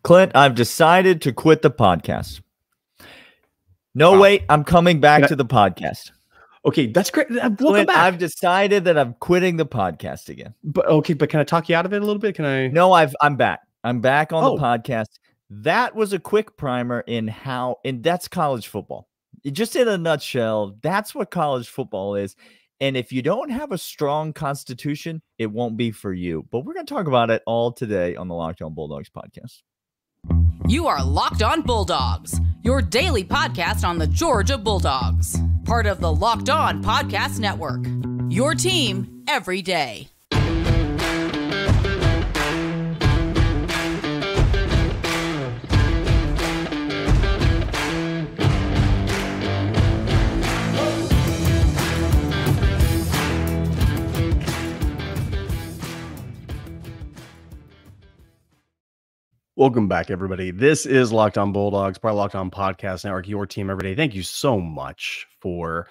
Clint, I've decided to quit the podcast. No, wait, I'm coming back to the podcast. Okay, that's great. Welcome Clint, back. I've decided that I'm quitting the podcast again. But can I talk you out of it a little bit? Can I? No, I'm back. I'm back on the podcast. That was a quick primer in that's college football. Just in a nutshell, that's what college football is. And if you don't have a strong constitution, it won't be for you. But we're going to talk about it all today on the Locked On Bulldogs podcast. You are Locked On Bulldogs, your daily podcast on the Georgia Bulldogs. Part of the Locked On Podcast Network, your team every day. Welcome back, everybody. This is Locked On Bulldogs, part of Locked On Podcast Network, your team every day. Thank you so much for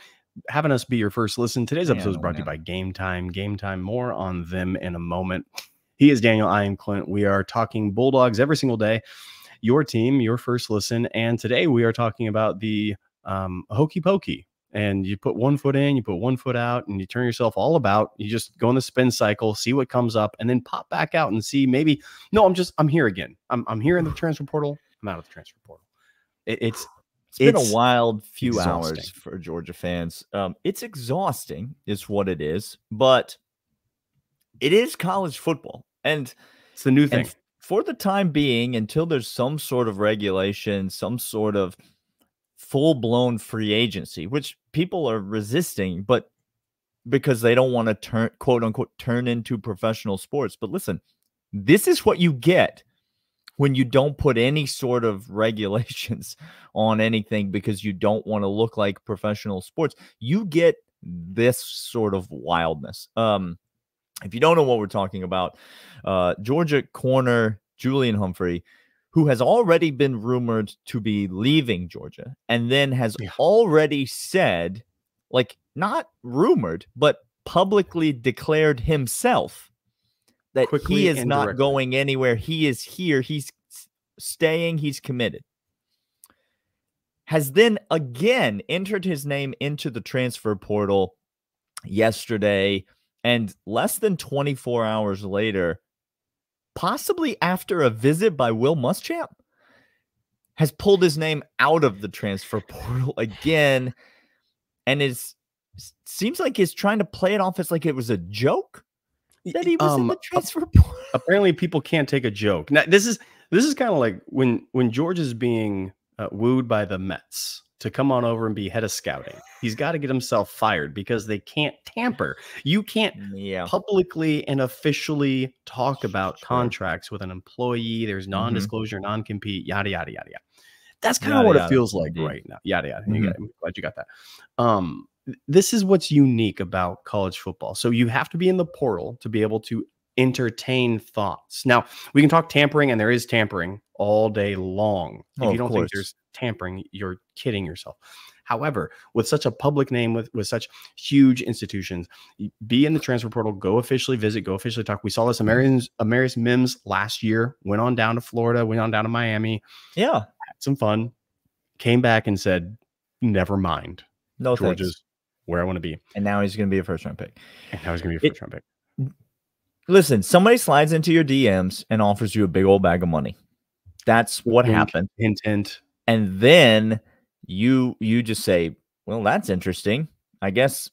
having us be your first listen. Today's episode is brought to you by Game Time. Game Time, more on them in a moment. He is Daniel. I am Clint. We are talking Bulldogs every single day. Your team, your first listen. And today we are talking about the hokey pokey. And you put one foot in, you put one foot out, and you turn yourself all about. You just go in the spin cycle, see what comes up, and then pop back out and see maybe, no, I'm here again. I'm here in the transfer portal. I'm out of the transfer portal. It's been a wild few exhausting. hours for Georgia fans. It's exhausting is what it is, but it is college football. And it's the new thing. For the time being, until there's some sort of regulation, some sort of full-blown free agency, which people are resisting, but because they don't want to turn, quote unquote, turn into professional sports. But listen, this is what you get when you don't put any sort of regulations on anything because you don't want to look like professional sports. You get this sort of wildness. If you don't know what we're talking about, Georgia corner Julian Humphrey, who has already been rumored to be leaving Georgia, and then has already said, like, not rumored, but publicly declared himself that he is not going anywhere. He is here. He's staying. He's committed. Has then again entered his name into the transfer portal yesterday, and less than 24 hours later, possibly after a visit by Will Muschamp, has pulled his name out of the transfer portal again, and seems like he's trying to play it off as like it was a joke that he was in the transfer portal. Apparently, people can't take a joke. Now, this is kind of like when George is being wooed by the Mets to come on over and be head of scouting. He's got to get himself fired because they can't tamper. You can't publicly and officially talk about contracts with an employee. There's non-disclosure, non-compete, yada, yada, yada, yada. That's kind of what it feels like right now. Yada, yada. I'm glad you got that. This is what's unique about college football. So you have to be in the portal to be able to entertain thoughts. Now, we can talk tampering, and there is tampering all day long. If you don't think there's tampering, you're kidding yourself. However, with such a public name, with such huge institutions, be in the transfer portal, go officially visit, go officially talk. We saw this Amarius Mims last year, went on down to Florida, went on down to Miami. Yeah. Had some fun, came back and said, never mind. No, Georgia's where I want to be. And now he's going to be a first-round pick. Listen, somebody slides into your DMs and offers you a big old bag of money. That's what happened. Intent. And then you just say, well, that's interesting. I guess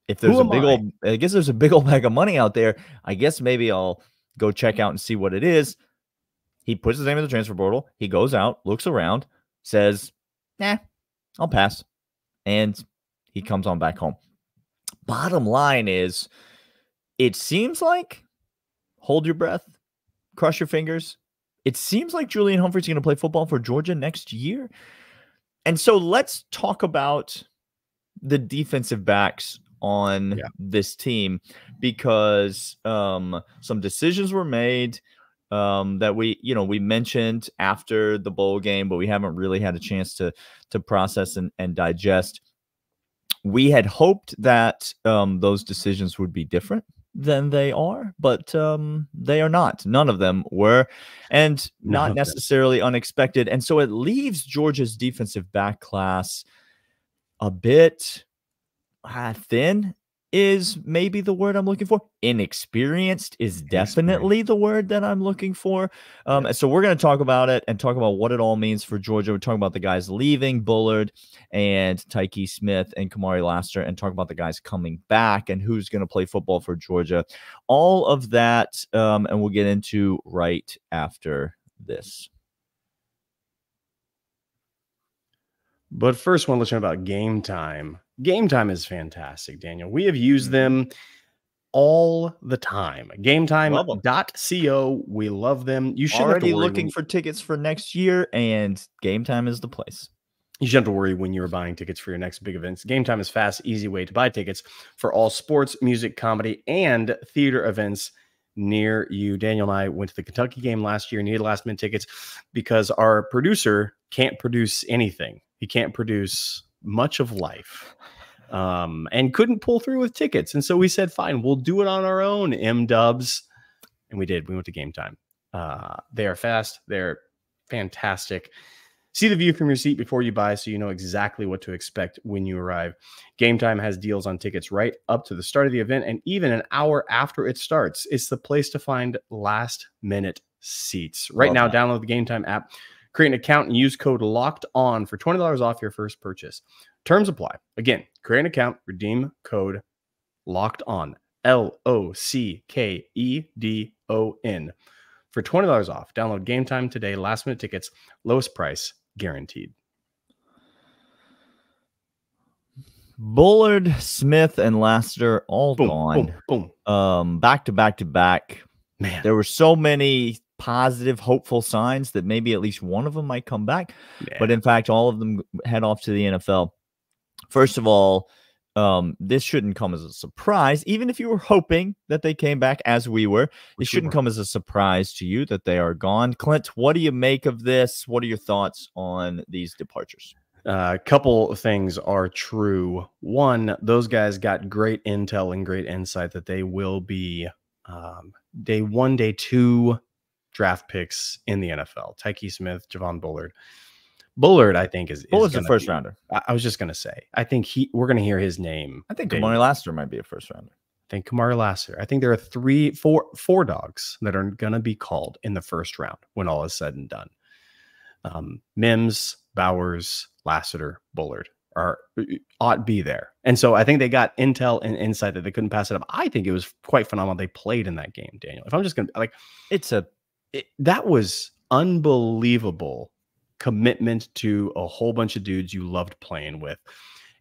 if there's there's a big old bag of money out there, I guess maybe I'll go check out and see what it is. He puts his name in the transfer portal. He goes out, looks around, says, nah, I'll pass. And he comes on back home. Bottom line is, it seems like, hold your breath, cross your fingers, it seems like Julian Humphrey's going to play football for Georgia next year. And so let's talk about the defensive backs on this team, because some decisions were made that we mentioned after the bowl game, but we haven't really had a chance to process and digest. We had hoped that those decisions would be different. than they are, but they are not. None of them were, and not None of them. necessarily unexpected. And so it leaves Georgia's defensive back class a bit thin is maybe the word I'm looking for. Inexperienced is definitely the word that I'm looking for. And so we're going to talk about it and talk about what it all means for Georgia. We're talking about the guys leaving, Bullard and Tyke Smith and Kamari Lassiter, and talk about the guys coming back and who's going to play football for Georgia. All of that, and we'll get into right after this. But first, I want to let you know about Game Time. Game Time is fantastic, Daniel. We have used them all the time. GameTime.co. We love them. You shouldn't Already have to worry looking for tickets for next year, and Game Time is the place. You shouldn't have to worry when you're buying tickets for your next big events. Game Time is fast, easy way to buy tickets for all sports, music, comedy, and theater events near you. Daniel and I went to the Kentucky game last year, needed last-minute tickets because our producer can't produce anything. He can't produce much of life and couldn't pull through with tickets. And so we said, fine, we'll do it on our own, M-dubs. And we did. We went to Game Time. They are fast. They're fantastic. See the view from your seat before you buy so you know exactly what to expect when you arrive. Game Time has deals on tickets right up to the start of the event and even an hour after it starts. It's the place to find last-minute seats. Right now, download the Game Time app, create an account, and use code LOCKEDON for $20 off your first purchase. Terms apply. Again, create an account, redeem code LOCKEDON, LOCKEDON for $20 off. Download Game Time today. Last-minute tickets, lowest price guaranteed. Bullard, Smith, and Lassiter all gone. Boom, boom. Back to back to back. Man, there were so many positive, hopeful signs that maybe at least one of them might come back. Yeah. But in fact, all of them head off to the NFL. First of all, this shouldn't come as a surprise, even if you were hoping that they came back as we were. It shouldn't come as a surprise to you that they are gone. Clint, what do you make of this? What are your thoughts on these departures? A couple of things are true. One, those guys got great intel and great insight that they will be day 1, day 2 draft picks in the NFL. Tyke Smith, Javon Bullard. Bullard, I think, is Bullard's a first rounder. I was just going to say, I think we're going to hear his name. I think Kamari Lassiter might be a first rounder. I think Kamari Lassiter. I think there are four dogs that are going to be called in the first round when all is said and done. Mims, Bowers, Lassiter, Bullard ought be there. And so I think they got intel and insight that they couldn't pass it up. I think it was quite phenomenal. They played in that game, Daniel. If I'm just going to like, that was unbelievable commitment to a whole bunch of dudes you loved playing with.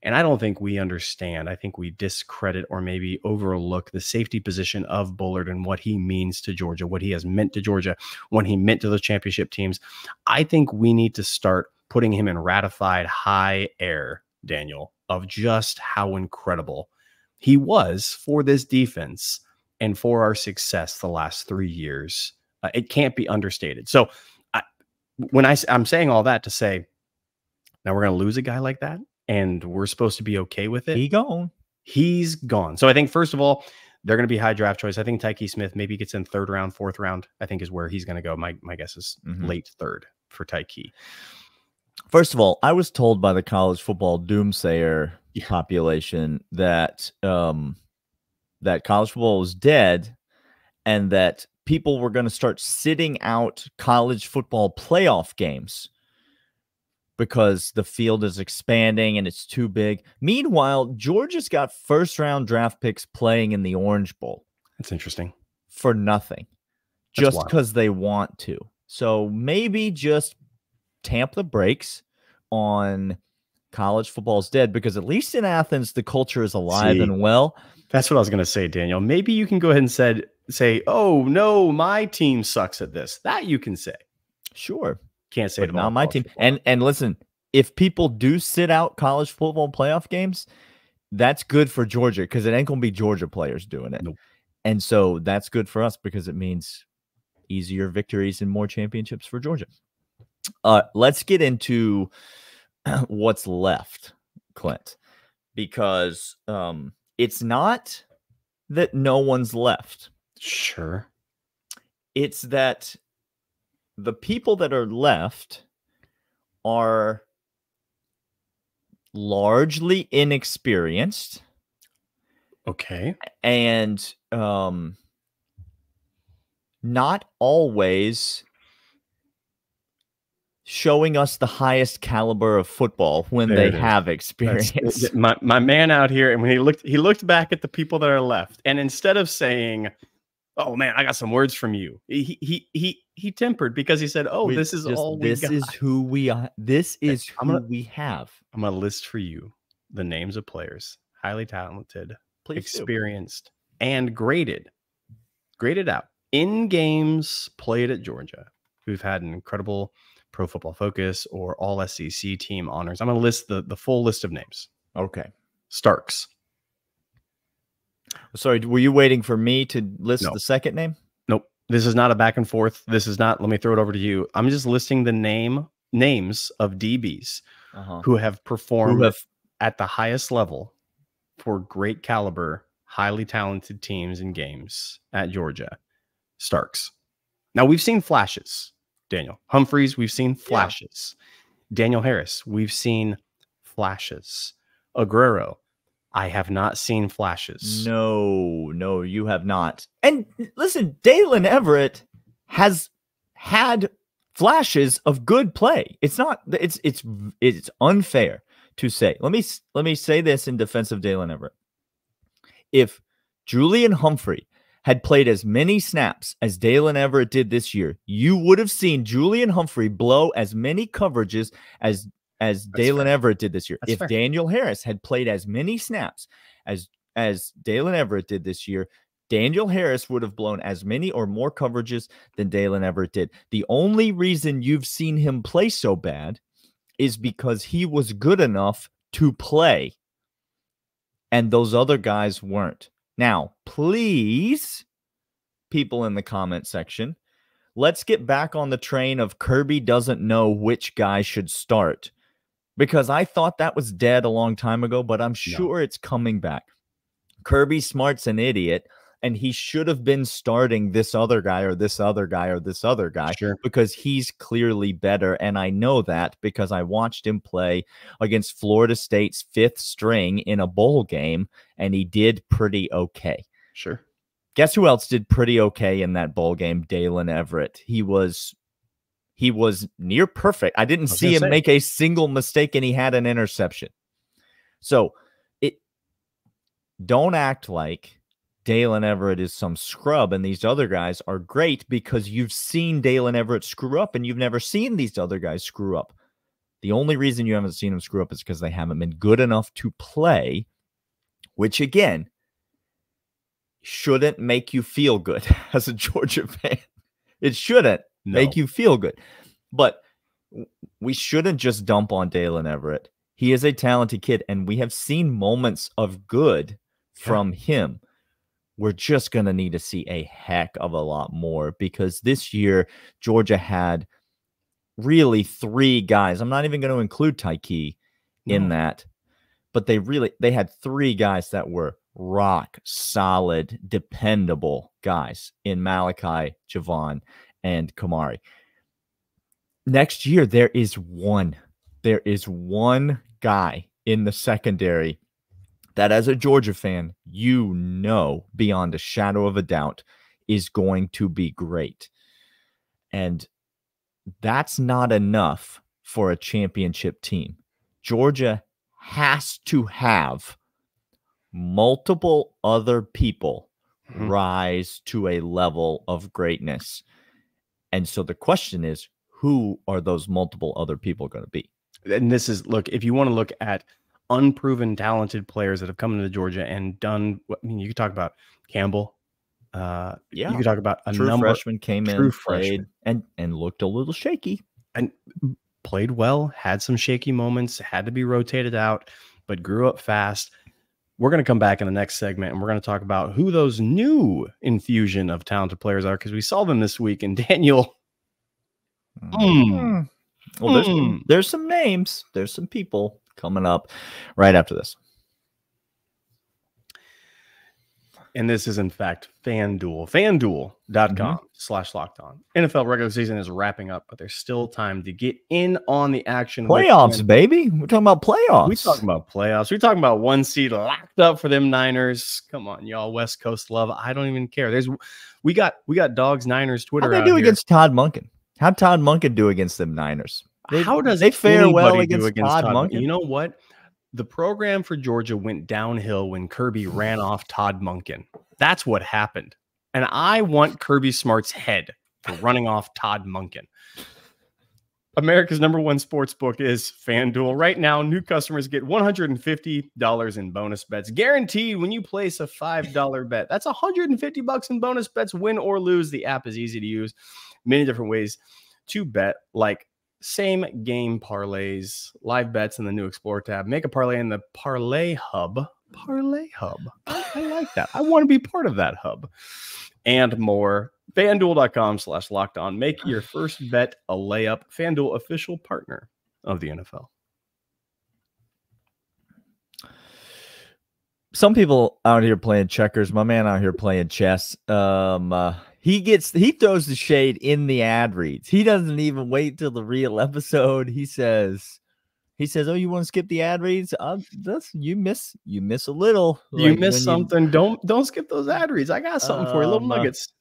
And I don't think we understand. I think we discredit or maybe overlook the safety position of Bullard and what he means to Georgia, what he has meant to Georgia, what he meant to those championship teams. I think we need to start putting him in ratified high air, Daniel, of just how incredible he was for this defense and for our success the last 3 years. It can't be understated. So when I'm saying all that to say, now we're going to lose a guy like that and we're supposed to be okay with it. He's gone. So I think, first of all, they're going to be high draft choice. I think Tyke Smith maybe gets in 3rd round, 4th round, I think is where he's going to go. My guess is late 3rd for Tyke. First of all, I was told by the college football doomsayer population that that college football was dead and that people were going to start sitting out college football playoff games because the field is expanding and it's too big. Meanwhile, Georgia's got 1st-round draft picks playing in the Orange Bowl. That's interesting. For nothing. Just because they want to. So maybe just tamp the brakes on college football's dead, because at least in Athens, the culture is alive and well. That's what I was going to say, Daniel. Maybe you can go ahead and say, oh, no, my team sucks at this. That you can say. Sure. Can't say it about my team. And listen, if people do sit out college football playoff games, that's good for Georgia because it ain't going to be Georgia players doing it. Nope. And so that's good for us because it means easier victories and more championships for Georgia. Let's get into what's left, Clint, because it's not that no one's left. Sure. It's that the people that are left are largely inexperienced. Okay. And not always showing us the highest caliber of football when they have experience. My man out here, and when he looked back at the people that are left, and instead of saying, "Oh man, I got some words from you," he tempered, because he said, "Oh, this is all we got. This is who we are. This is who we have." I'm gonna list for you the names of players, highly talented, experienced, and graded out in games played at Georgia, who've had an incredible Pro Football Focus or All SEC team honors. I'm going to list the full list of names. Okay. Starks. Sorry, were you waiting for me to list the second name? Nope. This is not a back and forth. This is not, let me throw it over to you. I'm just listing the names of DBs who have performed at the highest level for great caliber, highly talented teams and games at Georgia. Starks. Now, we've seen flashes. Daniel Humphreys, we've seen flashes. Yeah. Daniel Harris, we've seen flashes. Aguero, I have not seen flashes. No, you have not. And listen, Dalen Everett has had flashes of good play. It's not. It's unfair to say. Let me say this in defense of Dalen Everett. If Julian Humphrey had played as many snaps as Dalen Everett did this year, you would have seen Julian Humphrey blow as many coverages as Dalen Everett did this year. If Daniel Harris had played as many snaps as Dalen Everett did this year, Daniel Harris would have blown as many or more coverages than Dalen Everett did. The only reason you've seen him play so bad is because he was good enough to play, and those other guys weren't. Now, please, people in the comment section, let's get back on the train of Kirby doesn't know which guy should start, because I thought that was dead a long time ago, but I'm sure it's coming back. Kirby Smart's an idiot, and he should have been starting this other guy or this other guy or this other guy because he's clearly better, and I know that because I watched him play against Florida State's fifth string in a bowl game, and he did pretty okay. Sure. Guess who else did pretty okay in that bowl game? Dalen Everett. He was near perfect. I didn't see him make a single mistake, and he had an interception. So don't act like Dalen Everett is some scrub and these other guys are great because you've seen Dalen Everett screw up and you've never seen these other guys screw up. The only reason you haven't seen them screw up is because they haven't been good enough to play, which again shouldn't make you feel good as a Georgia fan. It shouldn't make you feel good. But we shouldn't just dump on Dalen Everett. He is a talented kid, and we have seen moments of good from him. We're just going to need to see a heck of a lot more because this year Georgia had really three guys. I'm not even going to include Tyke in that, but they had three guys that were rock solid, dependable guys in Malachi, Javon, and Kamari. Next year, there is one guy in the secondary that as a Georgia fan, you know beyond a shadow of a doubt is going to be great. And that's not enough for a championship team. Georgia has to have multiple other people rise to a level of greatness. And so the question is, who are those multiple other people going to be? And this is, look, if you want to look at unproven talented players that have come into Georgia and done, I mean, you could talk about Campbell. You could talk about a true freshman came in, played, freshman. and looked a little shaky. And played well, had some shaky moments, had to be rotated out, but grew up fast. We're going to come back in the next segment, and we're going to talk about who those new infusion of talented players are, because we saw them this week. And Daniel, well, there's some names, there's some people coming up right after this. And this is, in fact, FanDuel. FanDuel.com/lockedon. NFL regular season is wrapping up, but there's still time to get in on the action. Playoffs, baby. We're talking about playoffs. We're talking about playoffs. We're talking about 1 seed locked up for them Niners. Come on, y'all. West Coast love. I don't even care. We got Dawgs Niners Twitter. How'd they do against Todd Monken? How'd Todd Monken do against them Niners? How does they fare well against Todd Monken? You know what? The program for Georgia went downhill when Kirby ran off Todd Monken. That's what happened. And I want Kirby Smart's head for running off Todd Monken. America's #1 sports book is FanDuel. Right now, new customers get $150 in bonus bets. Guaranteed when you place a $5 bet. That's $150 in bonus bets, win or lose. The app is easy to use. Many different ways to bet, like same game parlays, live bets in the new Explore tab. Make a parlay in the Parlay Hub. Parlay Hub. I like that. I want to be part of that hub. And more. FanDuel.com/lockedon. Make your first bet a layup. FanDuel, official partner of the NFL. Some people out here playing checkers. My man out here playing chess. He throws the shade in the ad reads. He doesn't even wait till the real episode. He says, "Oh, you want to skip the ad reads? You miss a little. You miss something. Don't skip those ad reads. I got something for you. Little nuggets."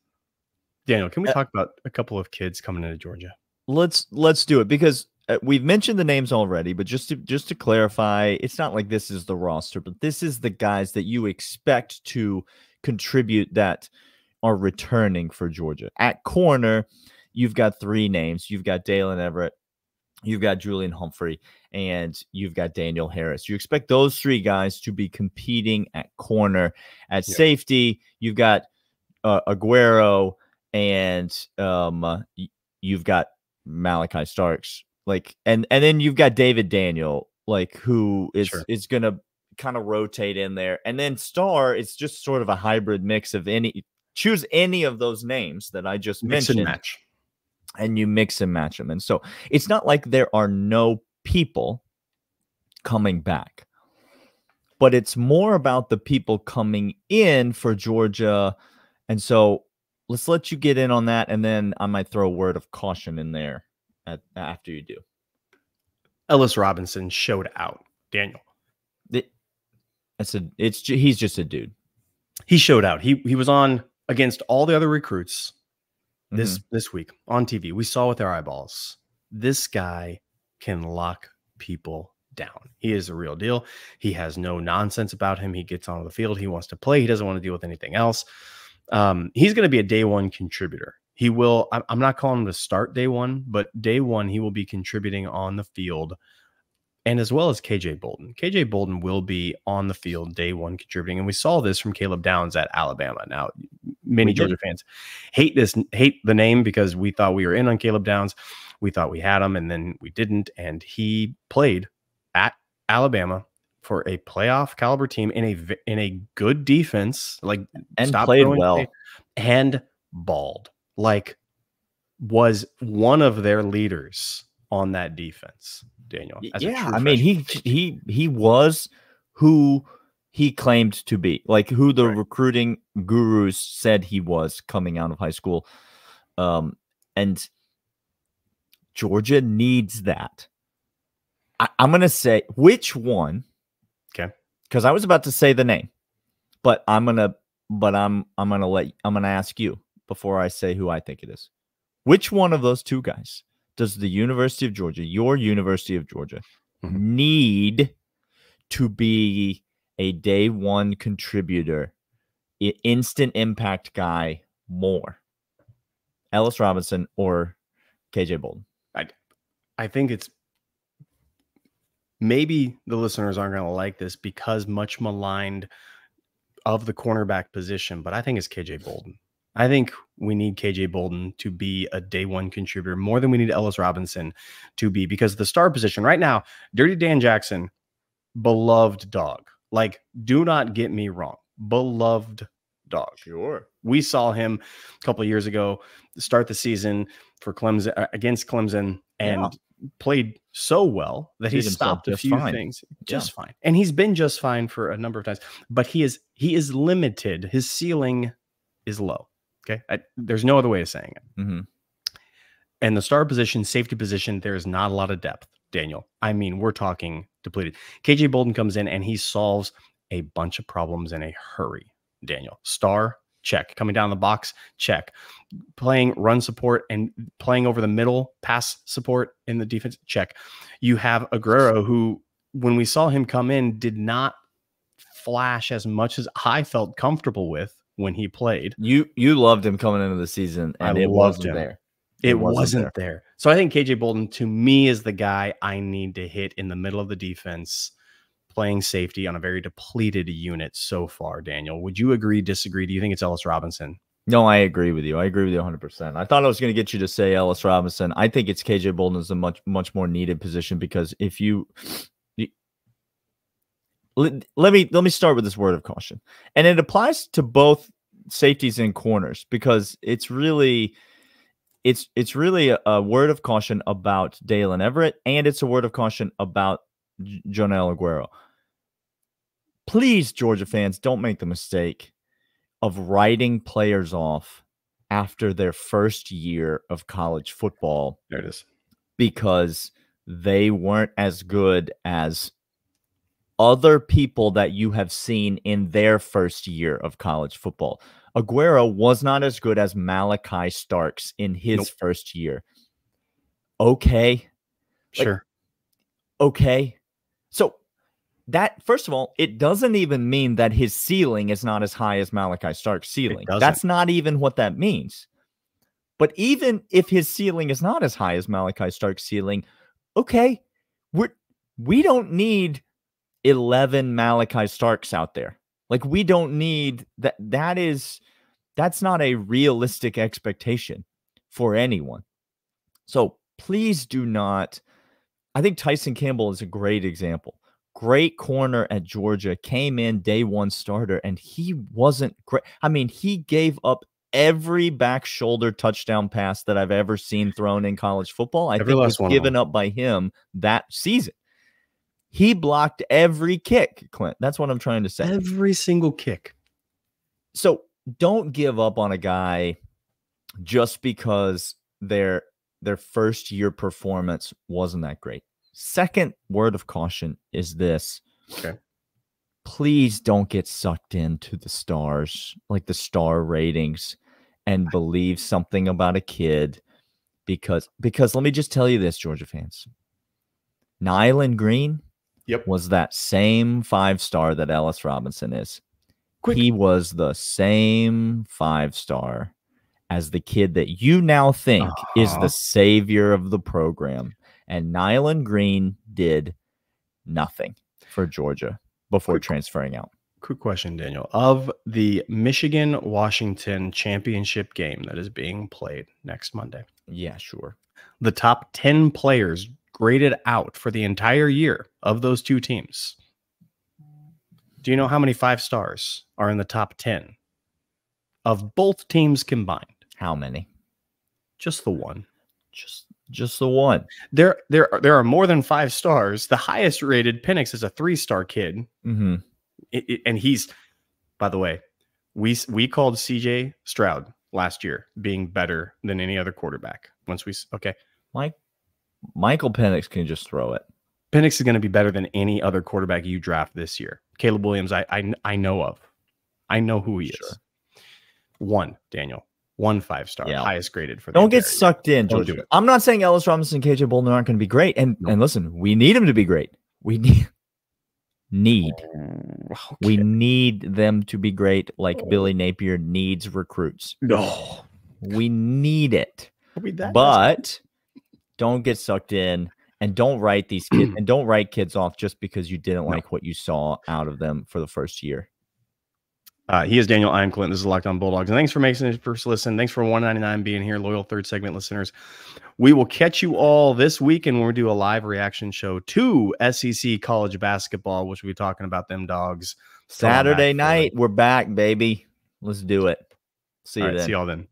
Daniel, can we talk about a couple of kids coming into Georgia? Let's do it, because we've mentioned the names already, but just to clarify, it's not like this is the roster, but this is the guys that you expect to contribute that are returning for Georgia. At corner, you've got 3 names. You've got Dalen Everett, you've got Julian Humphrey, and you've got Daniel Harris. You expect those 3 guys to be competing at corner. At safety, you've got Aguero, and you've got Malachi Starks, and then you've got David Daniel, who is gonna kind of rotate in there. And then Star, it's just sort of a hybrid mix of choose any of those names that I just mentioned, and you mix and match them. And so it's not like there are no people coming back, but it's more about the people coming in for Georgia. And so let's let you get in on that, and then I might throw a word of caution in there after you do. Ellis Robinson showed out, Daniel. He's just a dude. He showed out. He was on against all the other recruits this week on TV. We saw with our eyeballs. This guy can lock people down. He is a real deal. He has no nonsense about him. He gets onto the field. He wants to play. He doesn't want to deal with anything else. He's going to be a day 1 contributor. He will. I'm not calling him to start day 1, but day 1 he will be contributing on the field, and as well as KJ Bolden. KJ Bolden will be on the field day 1 contributing, and we saw this from Caleb Downs at Alabama. Now, many Georgia fans hate the name because we thought we were in on Caleb Downs. We thought we had him, and then we didn't. And he played Alabama for a playoff caliber team in a good defense, and played well and balled, was one of their leaders on that defense. Daniel, yeah, I mean he was who he claimed to be, who the recruiting gurus said he was coming out of high school, and Georgia needs that. I'm gonna say which one, okay? Because I was about to say the name, but I'm gonna ask you before I say who I think it is. Which one of those 2 guys does the University of Georgia, your University of Georgia, need to be a day 1 contributor, instant impact guy more? Ellis Robinson or KJ Bolden? I think it's, maybe the listeners aren't going to like this because much maligned of the cornerback position, but I think it's KJ Bolden. I think we need KJ Bolden to be a day 1 contributor more than we need Ellis Robinson to be, because the star position right now, Dirty Dan Jackson, beloved dog. Do not get me wrong. Beloved dog. Sure. We saw him a couple of years ago start the season for Clemson, against Clemson, and played so well that he Did himself stopped a just few fine. things just fine. And he's been just fine for a number of times, but he is limited. His ceiling is low. Okay. There's no other way of saying it. Mm-hmm. And the star position, safety position, there's not a lot of depth, Daniel. I mean, we're talking depleted. KJ Bolden comes in and he solves a bunch of problems in a hurry, Daniel. Star, check. Coming down the box, check. Playing run support and playing over the middle, pass support in the defense, check. You have Aguero, who, when we saw him come in, did not flash as much as I felt comfortable with when he played. You loved him coming into the season, and it wasn't there. It wasn't there. So I think KJ Bolden, to me, is the guy I need to hit in the middle of the defense, playing safety on a very depleted unit so far. Daniel, would you agree, disagree? Do you think it's Ellis Robinson? No, I agree with you. I agree with you 100%. I thought I was going to get you to say Ellis Robinson. I think it's KJ Bolden is a much more needed position, because if let me start with this word of caution, and it applies to both safeties and corners, because it's really a word of caution about Dalen Everett, and it's a word of caution about Jonel Aguero. Please, Georgia fans, don't make the mistake of writing players off after their first year of college football. There it is. Because they weren't as good as other people that you have seen in their first year of college football. Aguero was not as good as Malachi Starks in his first year. Okay. Sure. Okay. So that, first of all, it doesn't even mean that his ceiling is not as high as Malachi Starks' ceiling. That's not even what that means. But even if his ceiling is not as high as Malachi Starks' ceiling, okay, we don't need 11 Malachi Starks out there. Like, we don't need that. That's not a realistic expectation for anyone. So please do not. I think Tyson Campbell is a great example. Great corner at Georgia, came in day one starter, and he wasn't great. I mean, he gave up every back shoulder touchdown pass that I've ever seen thrown in college football. I think was given up by him that season. He blocked every kick, Clint. That's what I'm trying to say. Every single kick. So don't give up on a guy just because their first year performance wasn't that great. Second word of caution is this. Okay. Please don't get sucked into the stars, like the star ratings, and believe something about a kid because let me just tell you this, Georgia fans. Nyland Green was that same 5-star that Ellis Robinson is. He was the same 5-star as the kid that you now think is the savior of the program. And Nyland Green did nothing for Georgia before transferring out. Quick question, Daniel. Of the Michigan-Washington championship game that is being played next Monday. Yeah, sure. The top 10 players graded out for the entire year of those two teams. Do you know how many 5-stars are in the top 10 of both teams combined? How many? Just the one. Just the one. There are more than 5 stars. The highest rated Penix is a 3-star kid. Mm-hmm. And he's, by the way, we called CJ Stroud last year being better than any other quarterback. Michael Penix can just throw it. Penix is going to be better than any other quarterback you draft this year. Caleb Williams, I know of. I know who he is. One, Daniel. 1 5-star, highest graded for. Don't get sucked in, George. I'm not saying Ellis Robinson and KJ Bolden aren't going to be great. And listen, we need them to be great. We need them to be great, like Billy Napier needs recruits. No, we need it. But don't get sucked in, and don't write these kids and don't write kids off just because you didn't like what you saw out of them for the first year. He is Daniel. I'm Clint. This is Locked On Bulldogs. And thanks for making it first listen. Thanks for $1.99 being here, loyal third segment listeners. We will catch you all this weekend when we do a live reaction show to SEC college basketball, which we'll be talking about them dogs. Saturday night, we're back, baby. Let's do it. See you then. See y'all then.